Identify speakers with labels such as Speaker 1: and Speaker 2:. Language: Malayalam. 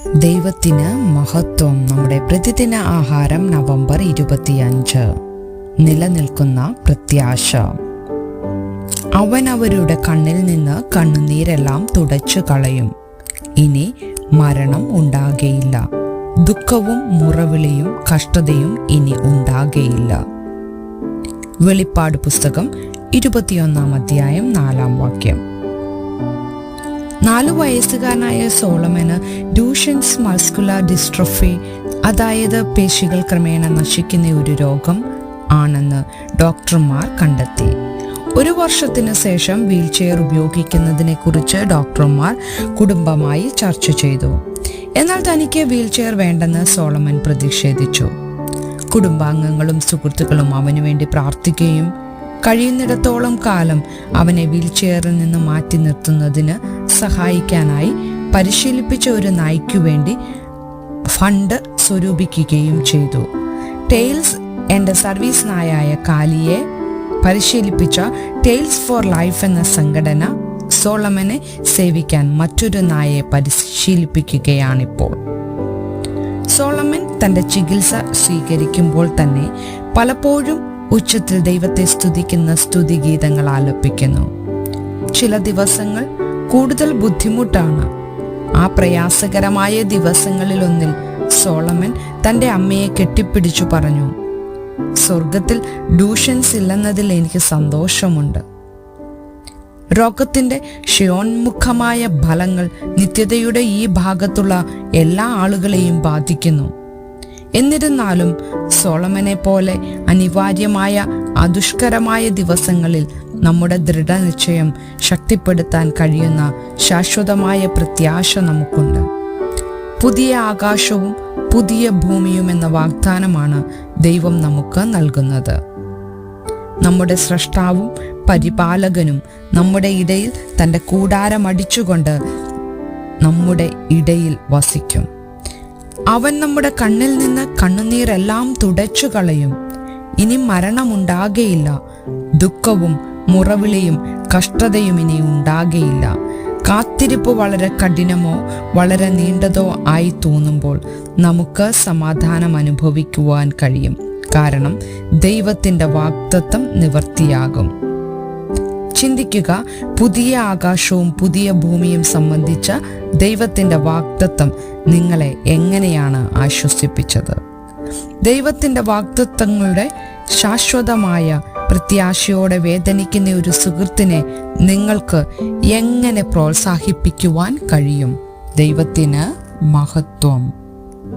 Speaker 1: ദൈവത്തിന് മഹത്വം. നമ്മുടെ പ്രതിദിന ആഹാരം നവംബർ 25. നിലനിൽക്കുന്ന പ്രത്യാശ. അവൻ അവരുടെ കണ്ണിൽ നിന്ന് കണ്ണുനീരെല്ലാം തുടച്ചു കളയും. ഇനി മരണം ഉണ്ടാകയില്ല. ദുഃഖവും മുറവിളിയും കഷ്ടതയും ഇനി ഉണ്ടാകയില്ല. വെളിപ്പാട് പുസ്തകം 21 അധ്യായം 4 4 വയസ്സുകാരനായ സോളമന് ഡ്യൂഷൻസ് മസ്കുലർ ഡിസ്ട്രോഫി, അതായത് പേശികൾ ക്രമേണ നശിക്കുന്ന ഒരു രോഗം ആണെന്ന് ഡോക്ടർമാർ കണ്ടെത്തി. 1 വർഷത്തിന് ശേഷം വീൽചെയർ ഉപയോഗിക്കുന്നതിനെ കുറിച്ച് ഡോക്ടർമാർ കുടുംബമായി ചർച്ച ചെയ്തു. എന്നാൽ തനിക്ക് വീൽചെയർ വേണ്ടെന്ന് സോളമൻ പ്രതിഷേധിച്ചു. കുടുംബാംഗങ്ങളും സുഹൃത്തുക്കളും അവനു വേണ്ടി പ്രാർത്ഥിക്കുകയും കഴിയുന്നിടത്തോളം കാലം അവനെ വീൽചെയറിൽ നിന്ന് മാറ്റി നിർത്തുന്നതിന് സഹായിക്കാനായി പരിശീലിപ്പിച്ച ഒരു നായ്ക്കു വേണ്ടി ഫണ്ട് സ്വരൂപിക്കുകയും ചെയ്തു. ടെയിൽസ് എന്റെ സർവീസ് നായായ കാലിയെ പരിശീലിപ്പിച്ച ടെയിൽസ് ഫോർ ലൈഫ് എന്ന സംഘടന സോളമനെ സേവിക്കാൻ മറ്റൊരു നായയെ പരിശീലിപ്പിക്കുകയാണിപ്പോൾ. സോളമൻ തന്റെ ചികിത്സ സ്വീകരിക്കുമ്പോൾ തന്നെ പലപ്പോഴും ഉച്ചത്തിൽ ദൈവത്തെ സ്തുതിക്കുന്ന സ്തുതിഗീതങ്ങൾ ആലപിക്കുന്നു. ചില ദിവസങ്ങൾ കൂടുതൽ ബുദ്ധിമുട്ടാണ്. ആ പ്രയാസകരമായ ദിവസങ്ങളിലൊന്നിൽ സോളമൻ തന്റെ അമ്മയെ കെട്ടിപ്പിടിച്ചു പറഞ്ഞു, സ്വർഗത്തിൽ ഡ്യൂഷൻസ് ഇല്ലെന്നതിൽ എനിക്ക് സന്തോഷമുണ്ട്. രോഗത്തിന്റെ ക്ഷയോന്മുഖമായ ഫലങ്ങൾ നിത്യതയുടെ ഈ ഭാഗത്തുള്ള എല്ലാ ആളുകളെയും ബാധിക്കുന്നു. എന്നിരുന്നാലും സോളമനെ പോലെ അനിവാര്യമായ അതുഷ്കരമായ ദിവസങ്ങളിൽ നമ്മുടെ ദൃഢനിശ്ചയം ശക്തിപ്പെടുത്താൻ കഴിയുന്ന ശാശ്വതമായ പ്രത്യാശ നമുക്കുണ്ട്. പുതിയ ആകാശവും പുതിയ ഭൂമിയും എന്ന വാഗ്ദാനമാണ് ദൈവം നമുക്ക് നൽകുന്നത്. നമ്മുടെ സ്രഷ്ടാവും പരിപാലകനും നമ്മുടെ ഇടയിൽ തൻ്റെ കൂടാരമടിച്ചുകൊണ്ട് നമ്മുടെ ഇടയിൽ വസിക്കും. അവൻ നമ്മുടെ കണ്ണിൽ നിന്ന് കണ്ണുനീരെല്ലാം തുടച്ചു കളയും. ഇനി മരണമുണ്ടാകയില്ല. ദുഃഖവും മുറവിളിയും കഷ്ടതയും ഇനി ഉണ്ടാകയില്ല. കാത്തിരിപ്പ് വളരെ കഠിനമോ വളരെ നീണ്ടതോ ആയി തോന്നുമ്പോൾ നമുക്ക് സമാധാനം അനുഭവിക്കുവാൻ കഴിയും. കാരണം ദൈവത്തിൻ്റെ വാഗ്ദത്തം നിവർത്തിയാകും. ചിന്തിക്കുക, പുതിയ ആകാശവും പുതിയ ഭൂമിയും സംബന്ധിച്ച ദൈവത്തിൻ്റെ വാഗ്ദത്തം നിങ്ങളെ എങ്ങനെയാണ് ആശ്വസിപ്പിച്ചത്? ദൈവത്തിൻ്റെ വാഗ്ദത്തങ്ങളുടെ ശാശ്വതമായ പ്രത്യാശയോടെ വേദനിക്കുന്ന ഒരു സുഹൃത്തിനെ നിങ്ങൾക്ക് എങ്ങനെ പ്രോത്സാഹിപ്പിക്കുവാൻ കഴിയും? ദൈവത്തിന് മഹത്വം.